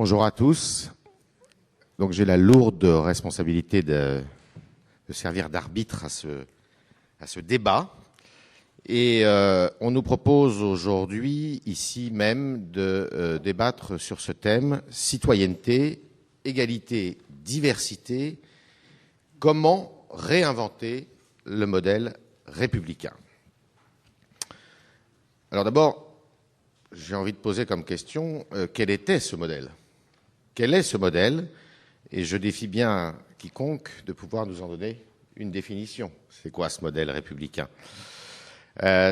Bonjour à tous. Donc j'ai la lourde responsabilité de servir d'arbitre à ce débat. Et on nous propose aujourd'hui, ici même, de débattre sur ce thème « Citoyenneté, égalité, diversité, comment réinventer le modèle républicain ?» Alors d'abord, j'ai envie de poser comme question, quel était ce modèle ? Quel est ce modèle ? Et je défie bien quiconque de pouvoir nous en donner une définition. C'est quoi ce modèle républicain ?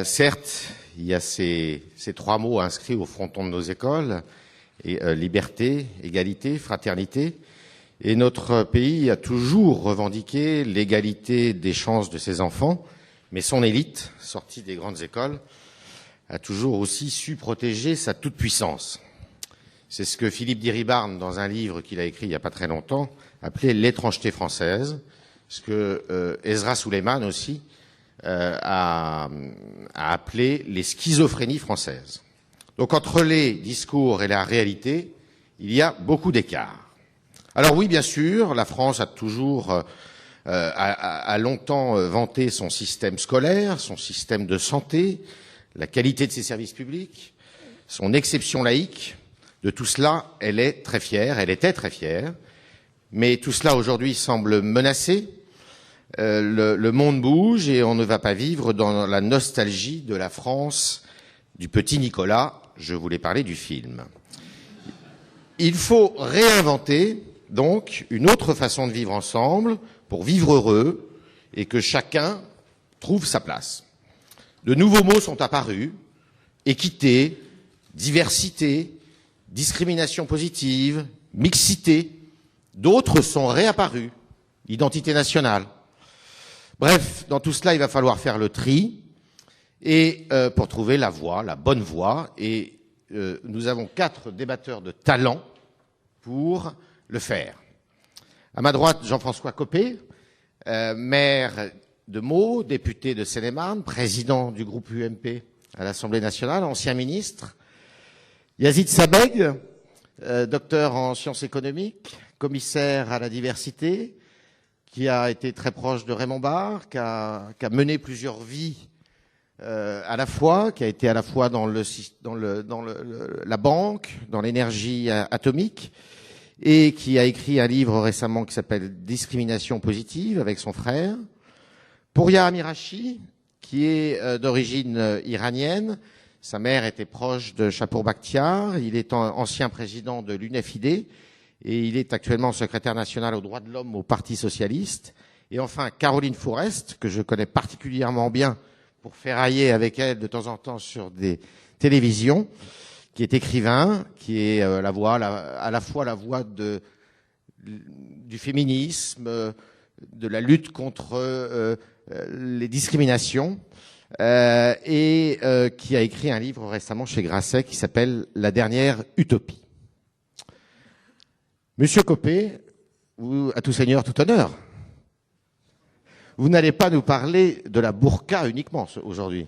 Certes, il y a ces trois mots inscrits au fronton de nos écoles, et, liberté, égalité, fraternité. Et notre pays a toujours revendiqué l'égalité des chances de ses enfants, mais son élite, sortie des grandes écoles, a toujours aussi su protéger sa toute-puissance. C'est ce que Philippe Diribarne, dans un livre qu'il a écrit il n'y a pas très longtemps, appelait l'étrangeté française, ce que Ezra Souleyman aussi a appelé les schizophrénies françaises. Donc entre les discours et la réalité, il y a beaucoup d'écart. Alors oui, bien sûr, la France a toujours, a longtemps vanté son système scolaire, son système de santé, la qualité de ses services publics, son exception laïque. De tout cela, elle est très fière, elle était très fière, mais tout cela aujourd'hui semble menacé. Le monde bouge et on ne va pas vivre dans la nostalgie de la France du petit Nicolas. Je voulais parler du film. Il faut réinventer donc une autre façon de vivre ensemble pour vivre heureux et que chacun trouve sa place. De nouveaux mots sont apparus, équité, diversité, discrimination positive, mixité. D'autres sont réapparus, identité nationale. Bref, dans tout cela, il va falloir faire le tri et pour trouver la voie, la bonne voie. Et nous avons 4 débatteurs de talent pour le faire. À ma droite, Jean-François Copé, maire de Meaux, député de Seine-et-Marne, président du groupe UMP à l'Assemblée nationale, ancien ministre. Yazid Sabeg, docteur en sciences économiques, commissaire à la diversité, qui a été très proche de Raymond Barre, qui a mené plusieurs vies à la fois, qui a été à la fois dans la banque, dans l'énergie atomique, et qui a écrit un livre récemment qui s'appelle « Discrimination positive » avec son frère. Pouria Amirachi, qui est d'origine iranienne. Sa mère était proche de Chapour Bakhtiar. Il est ancien président de l'UNEFID et il est actuellement secrétaire national aux droits de l'homme au Parti socialiste. Et enfin, Caroline Fourest, que je connais particulièrement bien pour ferrailler avec elle de temps en temps sur des télévisions, qui est écrivain, qui est à la fois la voix du féminisme, de la lutte contre les discriminations, et qui a écrit un livre récemment chez Grasset qui s'appelle « La dernière utopie ». Monsieur Copé, à tout seigneur, tout honneur, vous n'allez pas nous parler de la burqa uniquement aujourd'hui.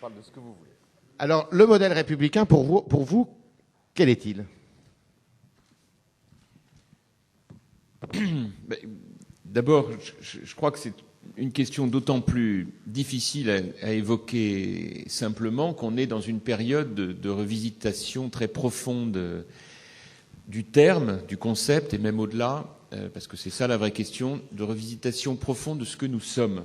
Parle de ce que vous voulez. Alors, le modèle républicain, pour vous, quel est-il ? D'abord, je crois que c'est une question d'autant plus difficile à évoquer simplement qu'on est dans une période de revisitation très profonde du terme, du concept, et même au-delà, parce que c'est ça la vraie question, de revisitation profonde de ce que nous sommes.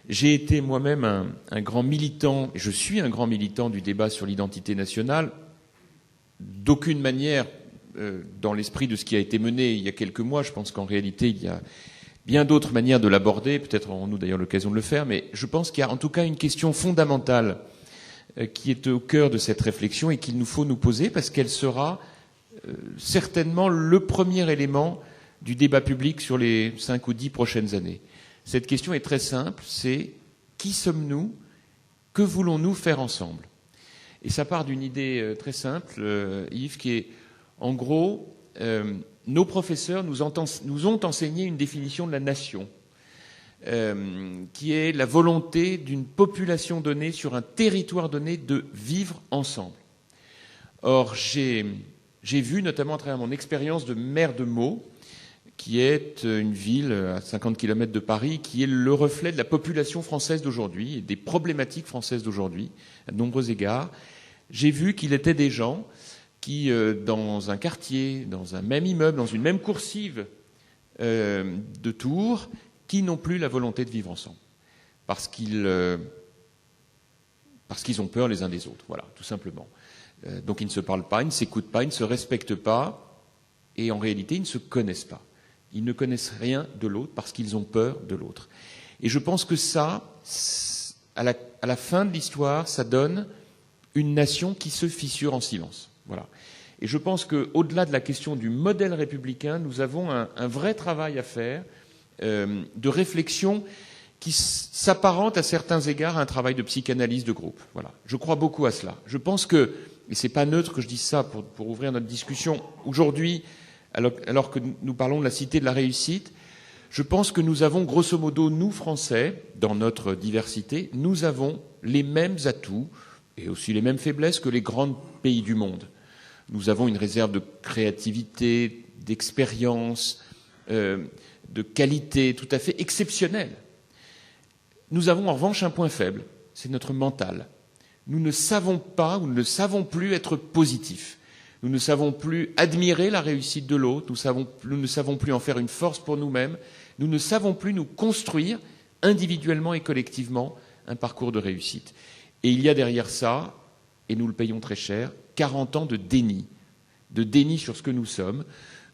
J'ai été moi-même un grand militant, et je suis un grand militant du débat sur l'identité nationale, d'aucune manière dans l'esprit de ce qui a été mené il y a quelques mois. Je pense qu'en réalité, il y a bien d'autres manières de l'aborder, peut-être aurons-nous d'ailleurs l'occasion de le faire, mais je pense qu'il y a en tout cas une question fondamentale qui est au cœur de cette réflexion et qu'il nous faut nous poser parce qu'elle sera certainement le premier élément du débat public sur les 5 ou 10 prochaines années. Cette question est très simple, c'est qui sommes-nous ? Que voulons-nous faire ensemble ? Et ça part d'une idée très simple, Yves, qui est en gros, nos professeurs nous ont enseigné une définition de la nation, qui est la volonté d'une population donnée sur un territoire donné de vivre ensemble. Or, j'ai vu, notamment à travers mon expérience de maire de Meaux, qui est une ville à 50 km de Paris, qui est le reflet de la population française d'aujourd'hui et des problématiques françaises d'aujourd'hui, à de nombreux égards. J'ai vu qu'il était des gens qui, dans un quartier, dans un même immeuble, dans une même coursive de Tours, qui n'ont plus la volonté de vivre ensemble. Parce qu'ils ont peur les uns des autres, voilà, tout simplement. Donc ils ne se parlent pas, ils ne s'écoutent pas, ils ne se respectent pas, et en réalité, ils ne se connaissent pas. Ils ne connaissent rien de l'autre parce qu'ils ont peur de l'autre. Et je pense que ça, à la fin de l'histoire, ça donne une nation qui se fissure en silence. Voilà. Et je pense qu'au-delà de la question du modèle républicain, nous avons un vrai travail à faire de réflexion qui s'apparente à certains égards à un travail de psychanalyse de groupe. Voilà. Je crois beaucoup à cela. Je pense que, et c'est pas neutre que je dise ça pour ouvrir notre discussion aujourd'hui, alors que nous parlons de la cité de la réussite, je pense que nous avons, grosso modo, nous Français, dans notre diversité, nous avons les mêmes atouts et aussi les mêmes faiblesses que les grands pays du monde. Nous avons une réserve de créativité, d'expérience, de qualité tout à fait exceptionnelle. Nous avons en revanche un point faible, c'est notre mental. Nous ne savons pas ou nous ne savons plus être positifs. Nous ne savons plus admirer la réussite de l'autre, nous ne savons plus en faire une force pour nous-mêmes, nous ne savons plus nous construire individuellement et collectivement un parcours de réussite. Et il y a derrière ça, et nous le payons très cher, 40 ans de déni sur ce que nous sommes,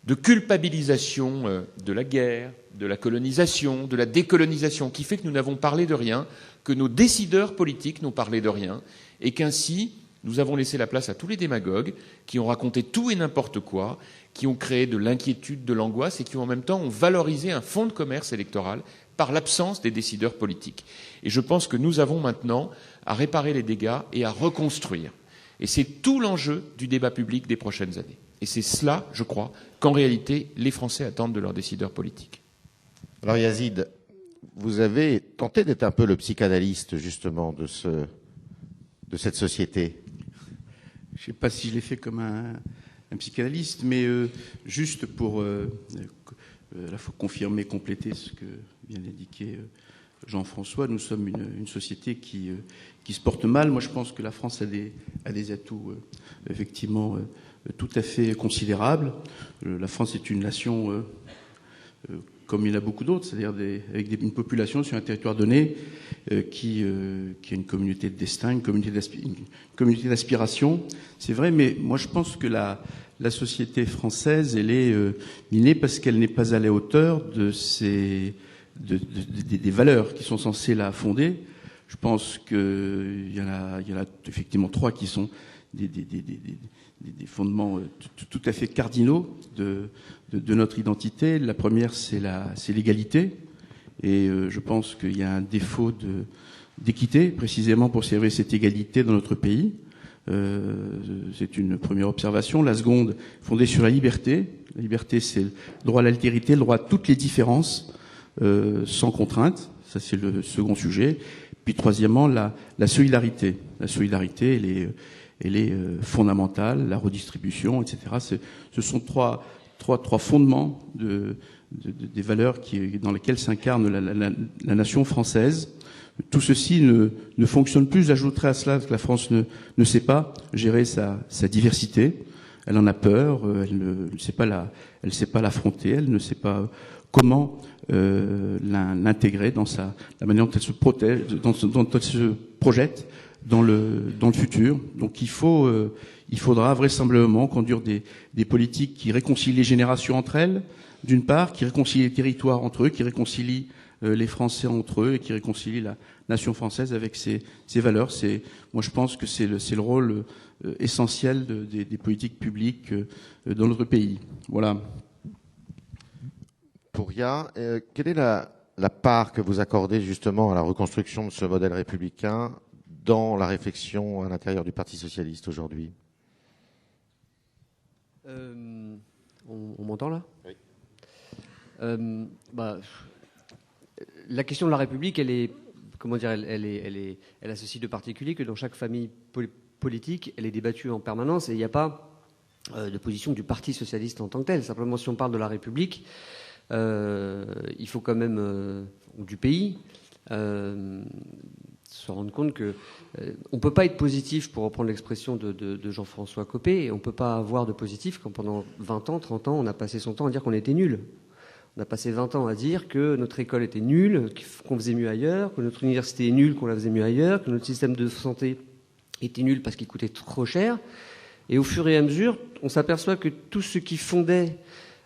de culpabilisation de la guerre, de la colonisation, de la décolonisation, qui fait que nous n'avons parlé de rien, que nos décideurs politiques n'ont parlé de rien, et qu'ainsi, nous avons laissé la place à tous les démagogues qui ont raconté tout et n'importe quoi, qui ont créé de l'inquiétude, de l'angoisse et qui en même temps ont valorisé un fonds de commerce électoral par l'absence des décideurs politiques. Et je pense que nous avons maintenant à réparer les dégâts et à reconstruire. Et c'est tout l'enjeu du débat public des prochaines années. Et c'est cela, je crois, qu'en réalité, les Français attendent de leurs décideurs politiques. Alors Yazid, vous avez tenté d'être un peu le psychanalyste justement de cette société. Je ne sais pas si je l'ai fait comme un psychanalyste, mais juste pour confirmer, compléter ce que vient d'indiquer Jean-François, nous sommes une société qui se porte mal. Moi, je pense que la France a des atouts effectivement tout à fait considérables. La France est une nation comme il y en a beaucoup d'autres, c'est-à-dire avec une population sur un territoire donné qui a une communauté de destin, une communauté d'aspiration. C'est vrai, mais moi je pense que la société française, elle est minée parce qu'elle n'est pas à la hauteur des valeurs qui sont censées la fonder. Je pense qu'il y en a effectivement 3 qui sont des fondements tout à fait cardinaux de notre identité. La première, c'est l'égalité. Et je pense qu'il y a un défaut d'équité, précisément pour servir cette égalité dans notre pays. C'est une première observation. La seconde, fondée sur la liberté. La liberté, c'est le droit à l'altérité, le droit à toutes les différences, sans contrainte. Ça, c'est le second sujet. Puis troisièmement, la solidarité. La solidarité, elle est fondamentale, la redistribution, etc. Ce sont trois fondements des valeurs dans lesquelles s'incarne la nation française. Tout ceci ne fonctionne plus. J'ajouterai à cela que la France ne sait pas gérer sa diversité. Elle en a peur. Elle ne sait pas l'affronter. Elle ne sait pas comment l'intégrer dans la manière dont elle se protège, dont elle se projette dans le futur. Donc il faudra vraisemblablement conduire des politiques qui réconcilient les générations entre elles, d'une part, qui réconcilient les territoires entre eux, qui réconcilient les Français entre eux et qui réconcilient la nation française avec ses valeurs. Moi, je pense que c'est le rôle essentiel des politiques publiques dans notre pays. Voilà. Pouria, quelle est la part que vous accordez justement à la reconstruction de ce modèle républicain dans la réflexion à l'intérieur du Parti socialiste aujourd'hui? On m'entend là? Oui. La question de la République, elle est, comment dire, elle a ceci de particulier que dans chaque famille politique, elle est débattue en permanence et il n'y a pas de position du Parti socialiste en tant que tel. Simplement, si on parle de la République, il faut quand même, ou du pays, se rendre compte que on ne peut pas être positif, pour reprendre l'expression de Jean-François Copé, et on ne peut pas avoir de positif quand pendant 20 ans, 30 ans, on a passé son temps à dire qu'on était nul. On a passé 20 ans à dire que notre école était nulle, qu'on faisait mieux ailleurs, que notre université est nulle, qu'on la faisait mieux ailleurs, que notre système de santé était nul parce qu'il coûtait trop cher. Et au fur et à mesure, on s'aperçoit que tout ce qui fondait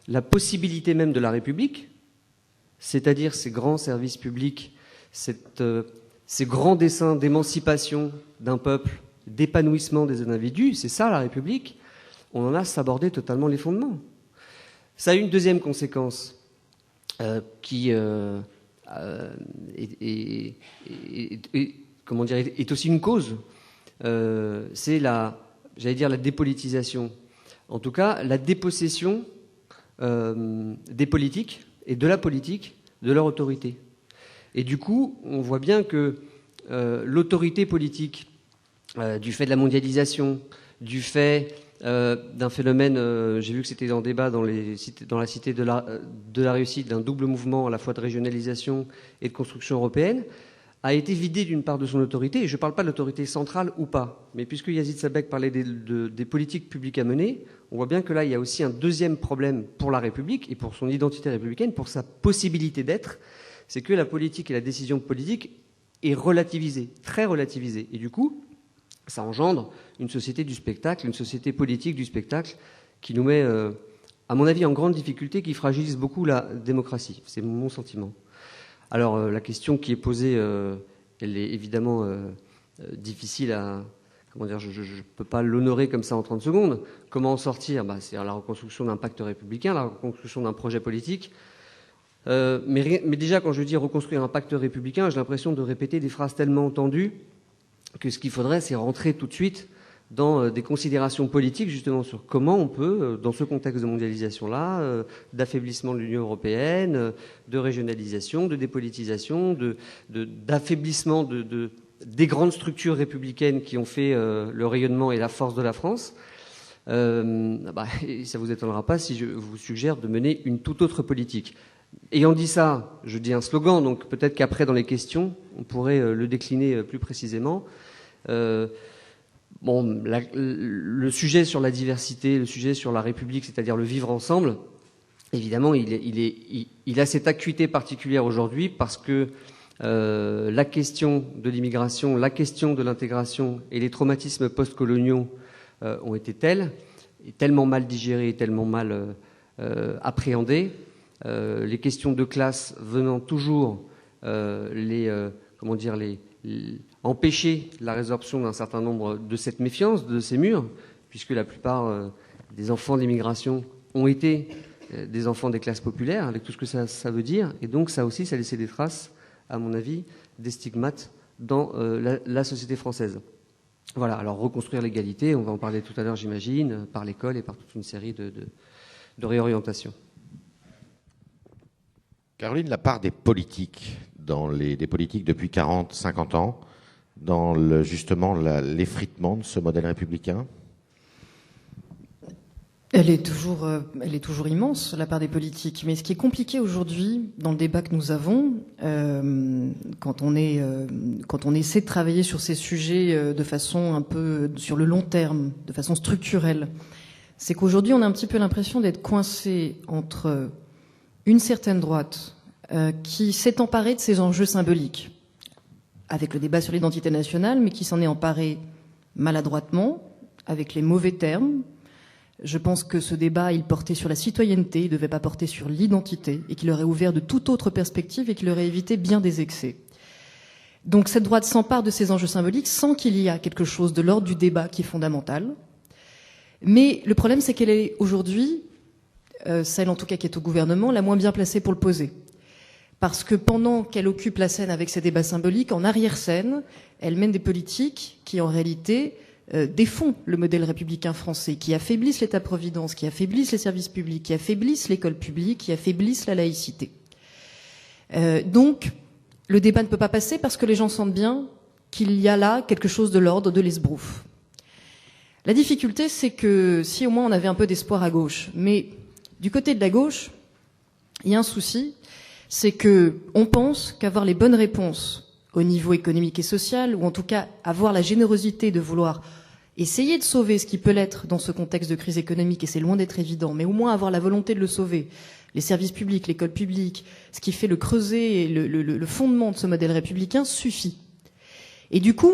la possibilité même de la République, c'est-à-dire ces grands services publics, ces grands desseins d'émancipation d'un peuple, d'épanouissement des individus, c'est ça la République, on en a sabordé totalement les fondements. Ça a une deuxième conséquence qui est aussi une cause. C'est la dépolitisation. En tout cas, la dépossession des politiques et de la politique de leur autorité. Et du coup, on voit bien que l'autorité politique, du fait de la mondialisation, du fait d'un phénomène, j'ai vu que c'était en débat dans la cité de la réussite, d'un double mouvement à la fois de régionalisation et de construction européenne, a été vidé d'une part de son autorité, et je ne parle pas de l'autorité centrale ou pas, mais puisque Yazid Sabek parlait des politiques publiques à mener, on voit bien que là, il y a aussi un deuxième problème pour la République et pour son identité républicaine, pour sa possibilité d'être, c'est que la politique et la décision politique est relativisée, très relativisée. Et du coup, ça engendre une société du spectacle, une société politique du spectacle qui nous met, à mon avis, en grande difficulté, qui fragilise beaucoup la démocratie. C'est mon sentiment. Alors, la question qui est posée, elle est évidemment difficile à... Comment dire, je ne peux pas l'honorer comme ça en 30 secondes. Comment en sortir ? C'est la reconstruction d'un pacte républicain, la reconstruction d'un projet politique. Mais déjà, quand je dis reconstruire un pacte républicain, j'ai l'impression de répéter des phrases tellement entendues que ce qu'il faudrait, c'est rentrer tout de suite dans des considérations politiques, justement, sur comment on peut, dans ce contexte de mondialisation-là, d'affaiblissement de l'Union européenne, de régionalisation, de dépolitisation, d'affaiblissement des grandes structures républicaines qui ont fait le rayonnement et la force de la France, et ça vous étonnera pas si je vous suggère de mener une toute autre politique. Ayant dit ça, je dis un slogan, donc peut-être qu'après, dans les questions, on pourrait le décliner plus précisément. Le sujet sur la diversité, le sujet sur la République, c'est-à-dire le vivre ensemble, évidemment, il a cette acuité particulière aujourd'hui parce que la question de l'immigration, la question de l'intégration et les traumatismes post-coloniaux ont été tels, et tellement mal digérés, et tellement mal appréhendés. Les questions de classe venant toujours empêcher la résorption d'un certain nombre de cette méfiance, de ces murs, puisque la plupart des enfants d'immigration ont été des enfants des classes populaires, avec tout ce que ça veut dire, et donc ça aussi, ça a laissé des traces, à mon avis, des stigmates dans la société française. Voilà, alors reconstruire l'égalité, on va en parler tout à l'heure, j'imagine, par l'école et par toute une série de réorientations. Caroline, la part des politiques, des politiques depuis 40, 50 ans, dans justement l'effritement de ce modèle républicain ? Elle est toujours immense, la part des politiques. Mais ce qui est compliqué aujourd'hui, dans le débat que nous avons, quand on essaie de travailler sur ces sujets de façon un peu sur le long terme, de façon structurelle, c'est qu'aujourd'hui, on a un petit peu l'impression d'être coincé entre une certaine droite qui s'est emparée de ces enjeux symboliques, avec le débat sur l'identité nationale, mais qui s'en est emparée maladroitement, avec les mauvais termes. Je pense que ce débat, il portait sur la citoyenneté, il ne devait pas porter sur l'identité, et qu'il aurait ouvert de toute autre perspective et qu'il aurait évité bien des excès. Donc cette droite s'empare de ces enjeux symboliques sans qu'il y ait quelque chose de l'ordre du débat qui est fondamental. Mais le problème, c'est qu'elle est aujourd'hui, celle en tout cas qui est au gouvernement, la moins bien placée pour le poser. Parce que pendant qu'elle occupe la scène avec ses débats symboliques, en arrière-scène, elle mène des politiques qui en réalité défont le modèle républicain français, qui affaiblissent l'État-providence, qui affaiblissent les services publics, qui affaiblissent l'école publique, qui affaiblissent la laïcité. Donc, le débat ne peut pas passer parce que les gens sentent bien qu'il y a là quelque chose de l'ordre de l'esbrouf. La difficulté, c'est que si au moins on avait un peu d'espoir à gauche, mais du côté de la gauche, il y a un souci, c'est que on pense qu'avoir les bonnes réponses au niveau économique et social, ou en tout cas avoir la générosité de vouloir essayer de sauver ce qui peut l'être dans ce contexte de crise économique, et c'est loin d'être évident, mais au moins avoir la volonté de le sauver, les services publics, l'école publique, ce qui fait le creuset et le fondement de ce modèle républicain suffit. Et du coup,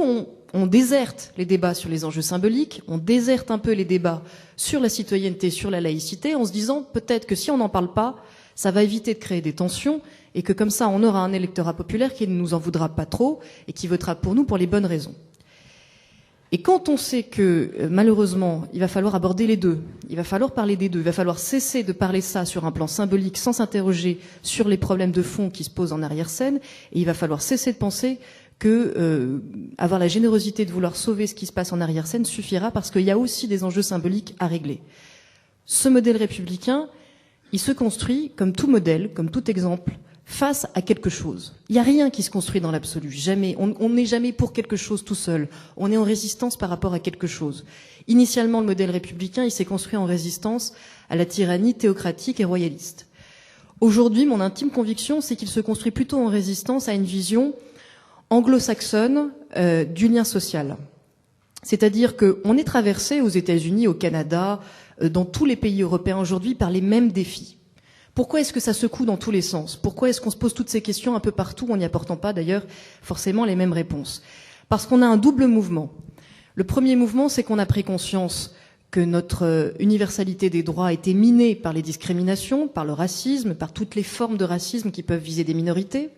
on déserte les débats sur les enjeux symboliques, on déserte un peu les débats sur la citoyenneté, sur la laïcité, en se disant peut-être que si on n'en parle pas, ça va éviter de créer des tensions, et que comme ça, on aura un électorat populaire qui ne nous en voudra pas trop, et qui votera pour nous pour les bonnes raisons. Et quand on sait que, malheureusement, il va falloir aborder les deux, il va falloir parler des deux, il va falloir cesser de parler ça sur un plan symbolique sans s'interroger sur les problèmes de fond qui se posent en arrière-scène, et il va falloir cesser de penser que avoir la générosité de vouloir sauver ce qui se passe en arrière-scène suffira, parce qu'il y a aussi des enjeux symboliques à régler. Ce modèle républicain, il se construit comme tout modèle, comme tout exemple, face à quelque chose. Il n'y a rien qui se construit dans l'absolu, jamais. On n'est jamais pour quelque chose tout seul. On est en résistance par rapport à quelque chose. Initialement, le modèle républicain, il s'est construit en résistance à la tyrannie théocratique et royaliste. Aujourd'hui, mon intime conviction, c'est qu'il se construit plutôt en résistance à une vision anglo-saxonne du lien social. C'est-à-dire qu'on est traversé aux États-Unis, au Canada, dans tous les pays européens aujourd'hui par les mêmes défis. Pourquoi est-ce que ça secoue dans tous les sens? Pourquoi est-ce qu'on se pose toutes ces questions un peu partout en n'y apportant pas d'ailleurs forcément les mêmes réponses? Parce qu'on a un double mouvement. Le premier mouvement, c'est qu'on a pris conscience que notre universalité des droits a été minée par les discriminations, par le racisme, par toutes les formes de racisme qui peuvent viser des minorités,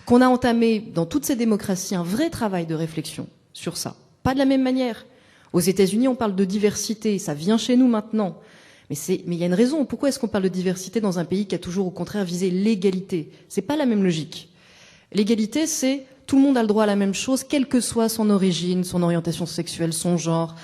qu'on a entamé dans toutes ces démocraties un vrai travail de réflexion sur ça. Pas de la même manière. Aux États-Unis, on parle de diversité, ça vient chez nous maintenant. Mais il y a une raison. Pourquoi est-ce qu'on parle de diversité dans un pays qui a toujours au contraire visé l'égalité? C'est pas la même logique. L'égalité, c'est tout le monde a le droit à la même chose, quelle que soit son origine, son orientation sexuelle, son genre,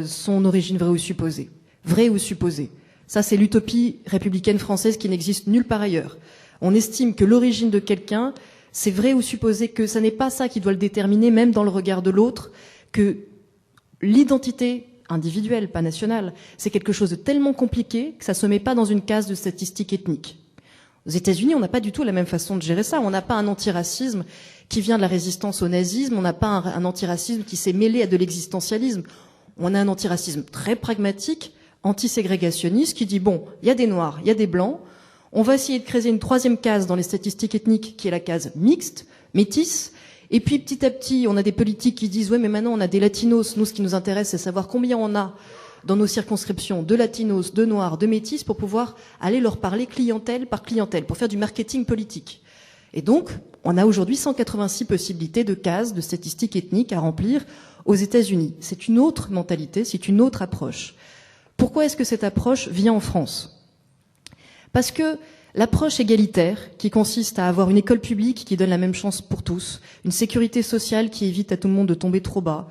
son origine vraie ou supposée. Vraie ou supposée. Ça, c'est l'utopie républicaine française qui n'existe nulle part ailleurs. On estime que l'origine de quelqu'un, c'est vrai ou supposé, que ça n'est pas ça qui doit le déterminer, même dans le regard de l'autre, que l'identité individuelle, pas nationale, c'est quelque chose de tellement compliqué que ça se met pas dans une case de statistiques ethniques. Aux États-Unis, on n'a pas du tout la même façon de gérer ça. On n'a pas un antiracisme qui vient de la résistance au nazisme, on n'a pas un antiracisme qui s'est mêlé à de l'existentialisme. On a un antiracisme très pragmatique, antiségrégationniste, qui dit, bon, il y a des noirs, il y a des blancs, on va essayer de créer une troisième case dans les statistiques ethniques, qui est la case mixte, métisse, et puis petit à petit, on a des politiques qui disent, ouais, mais maintenant on a des latinos, nous ce qui nous intéresse, c'est savoir combien on a dans nos circonscriptions de latinos, de noirs, de métis, pour pouvoir aller leur parler clientèle par clientèle, pour faire du marketing politique. Et donc, on a aujourd'hui 186 possibilités de cases, de statistiques ethniques à remplir aux États-Unis. C'est une autre mentalité, c'est une autre approche. Pourquoi est-ce que cette approche vient en France? Parce que l'approche égalitaire, qui consiste à avoir une école publique qui donne la même chance pour tous, une sécurité sociale qui évite à tout le monde de tomber trop bas,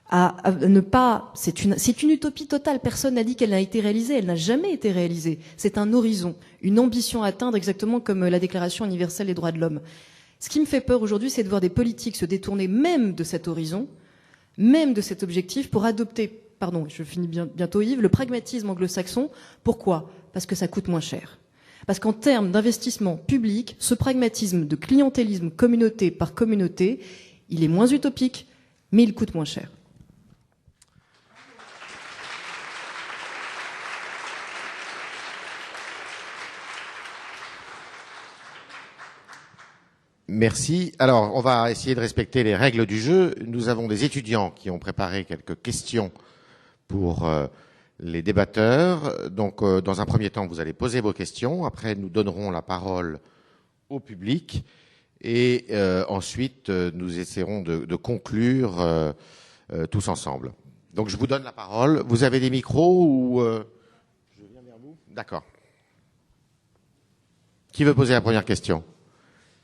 à ne pas, c'est une utopie totale. Personne n'a dit qu'elle n'a été réalisée. Elle n'a jamais été réalisée. C'est un horizon, une ambition à atteindre, exactement comme la Déclaration universelle des droits de l'homme. Ce qui me fait peur aujourd'hui, c'est de voir des politiques se détourner même de cet horizon, même de cet objectif, pour adopter, pardon, je finis bientôt Yves, le pragmatisme anglo-saxon. Pourquoi? Parce que ça coûte moins cher. Parce qu'en termes d'investissement public, ce pragmatisme de clientélisme communauté par communauté, il est moins utopique, mais il coûte moins cher. Merci. Alors, on va essayer de respecter les règles du jeu. Nous avons des étudiants qui ont préparé quelques questions pour les débatteurs. Donc, dans un premier temps, vous allez poser vos questions. Après, nous donnerons la parole au public. Et ensuite, nous essaierons de conclure tous ensemble. Donc, je vous donne la parole. Vous avez des micros ou je viens vers vous? D'accord. Qui veut poser la première question?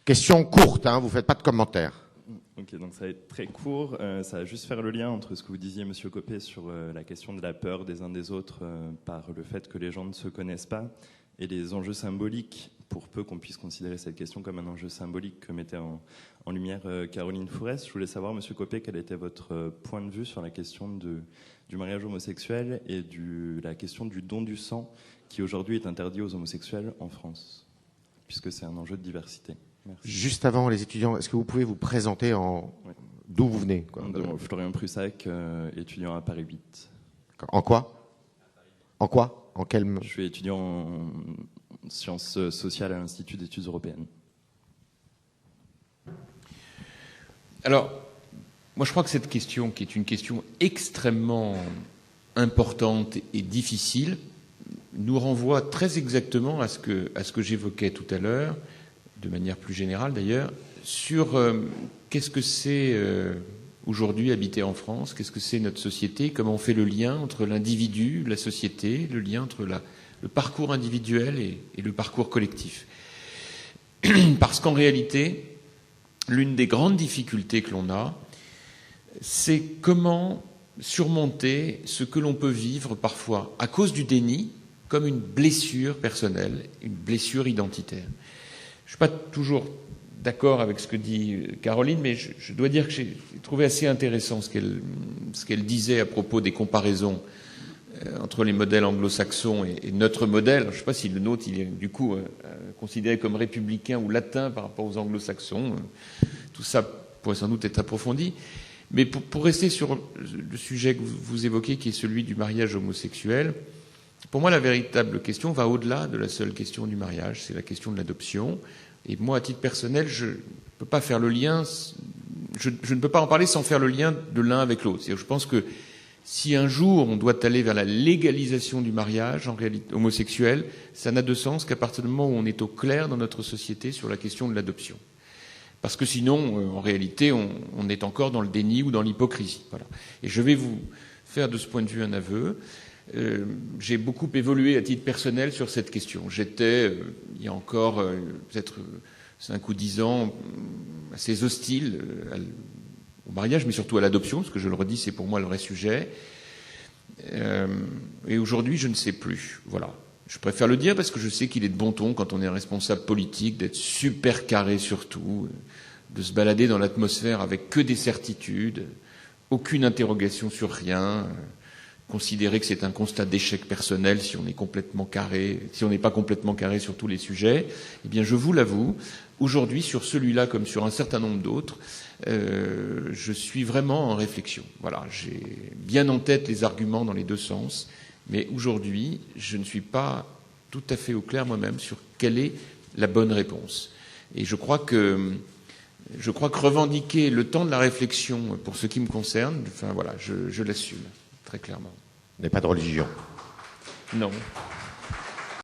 Question courte, hein, vous ne faites pas de commentaires. Ok, donc ça va être très court. Ça va juste faire le lien entre ce que vous disiez, Monsieur Copé, sur la question de la peur des uns des autres par le fait que les gens ne se connaissent pas, et les enjeux symboliques, pour peu qu'on puisse considérer cette question comme un enjeu symbolique que mettait en lumière Caroline Fourest. Je voulais savoir, Monsieur Copé, quel était votre point de vue sur la question du mariage homosexuel et la question du don du sang, qui aujourd'hui est interdit aux homosexuels en France, puisque c'est un enjeu de diversité. Merci. Juste avant, les étudiants, est-ce que vous pouvez vous présenter d'où vous venez, quoi? Florian Prussac, étudiant à Paris 8. En quoi? En quoi? En quel... Je suis étudiant en sciences sociales à l'Institut d'études européennes. Alors, moi je crois que cette question, qui est une question extrêmement importante et difficile, nous renvoie très exactement à ce que j'évoquais tout à l'heure, de manière plus générale d'ailleurs, sur qu'est-ce que c'est aujourd'hui habiter en France, qu'est-ce que c'est notre société, comment on fait le lien entre l'individu, la société, le lien entre le parcours individuel et le parcours collectif. Parce qu'en réalité, l'une des grandes difficultés que l'on a, c'est comment surmonter ce que l'on peut vivre parfois à cause du déni, comme une blessure personnelle, une blessure identitaire. Je ne suis pas toujours d'accord avec ce que dit Caroline, mais je dois dire que j'ai trouvé assez intéressant ce qu'elle disait à propos des comparaisons entre les modèles anglo-saxons et notre modèle. Je ne sais pas si le nôtre, il est du coup considéré comme républicain ou latin par rapport aux anglo-saxons. Tout ça pourrait sans doute être approfondi. Mais pour rester sur le sujet que vous évoquez, qui est celui du mariage homosexuel, pour moi, la véritable question va au-delà de la seule question du mariage. C'est la question de l'adoption. Et moi, à titre personnel, je ne peux pas faire le lien, je ne peux pas en parler sans faire le lien de l'un avec l'autre. Je pense que si un jour on doit aller vers la légalisation du mariage en réalité homosexuel, ça n'a de sens qu'à partir du moment où on est au clair dans notre société sur la question de l'adoption. Parce que sinon, en réalité, on est encore dans le déni ou dans l'hypocrisie. Voilà. Et je vais vous faire de ce point de vue un aveu. J'ai beaucoup évolué à titre personnel sur cette question. J'étais, il y a encore peut-être 5 ou 10 ans, assez hostile au mariage, mais surtout à l'adoption, parce que je le redis, c'est pour moi le vrai sujet. Et aujourd'hui, je ne sais plus. Voilà. Je préfère le dire parce que je sais qu'il est de bon ton, quand on est responsable politique, d'être super carré sur tout, de se balader dans l'atmosphère avec que des certitudes, aucune interrogation sur rien, considérer que c'est un constat d'échec personnel si on est complètement carré, si on n'est pas complètement carré sur tous les sujets. Eh bien, je vous l'avoue, aujourd'hui, sur celui-là comme sur un certain nombre d'autres, je suis vraiment en réflexion. Voilà, j'ai bien en tête les arguments dans les deux sens, mais aujourd'hui, je ne suis pas tout à fait au clair moi-même sur quelle est la bonne réponse. Et je crois que revendiquer le temps de la réflexion pour ce qui me concerne, enfin voilà, je l'assume très clairement. Il n'y a pas de religion. Non.